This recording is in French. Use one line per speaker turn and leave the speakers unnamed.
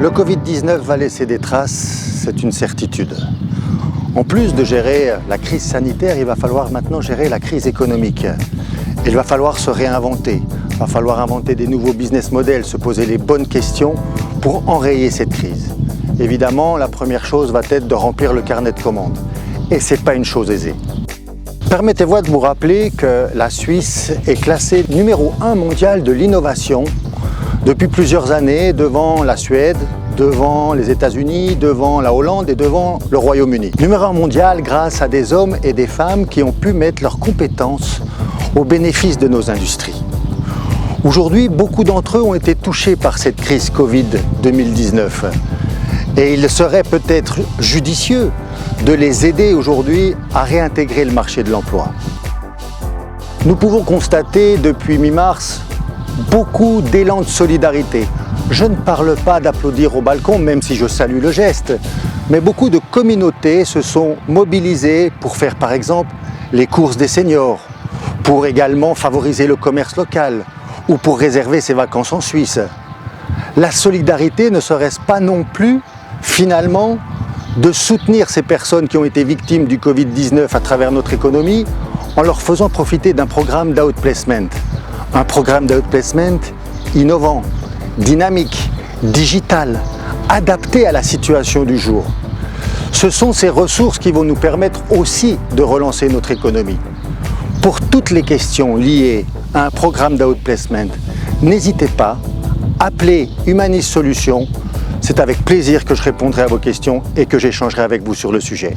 Le Covid-19 va laisser des traces, c'est une certitude. En plus de gérer la crise sanitaire, il va falloir maintenant gérer la crise économique. Il va falloir se réinventer, il va falloir inventer des nouveaux business models, se poser les bonnes questions pour enrayer cette crise. Évidemment, la première chose va être de remplir le carnet de commandes. Et ce n'est pas une chose aisée. Permettez-moi de vous rappeler que la Suisse est classée numéro 1 mondial de l'innovation depuis plusieurs années devant la Suède, devant les États-Unis, devant la Hollande et devant le Royaume-Uni. Numéro 1 mondial grâce à des hommes et des femmes qui ont pu mettre leurs compétences au bénéfice de nos industries. Aujourd'hui, beaucoup d'entre eux ont été touchés par cette crise Covid 2019 et il serait peut-être judicieux de les aider aujourd'hui à réintégrer le marché de l'emploi. Nous pouvons constater depuis mi-mars beaucoup d'élan de solidarité. Je ne parle pas d'applaudir au balcon, même si je salue le geste, mais beaucoup de communautés se sont mobilisées pour faire par exemple les courses des seniors, pour également favoriser le commerce local ou pour réserver ses vacances en Suisse. La solidarité ne serait-ce pas non plus finalement de soutenir ces personnes qui ont été victimes du Covid-19 à travers notre économie en leur faisant profiter d'un programme d'outplacement. Un programme d'outplacement innovant, dynamique, digital, adapté à la situation du jour. Ce sont ces ressources qui vont nous permettre aussi de relancer notre économie. Pour toutes les questions liées à un programme d'outplacement, n'hésitez pas, appelez Humanis Solutions. C'est avec plaisir que je répondrai à vos questions et que j'échangerai avec vous sur le sujet.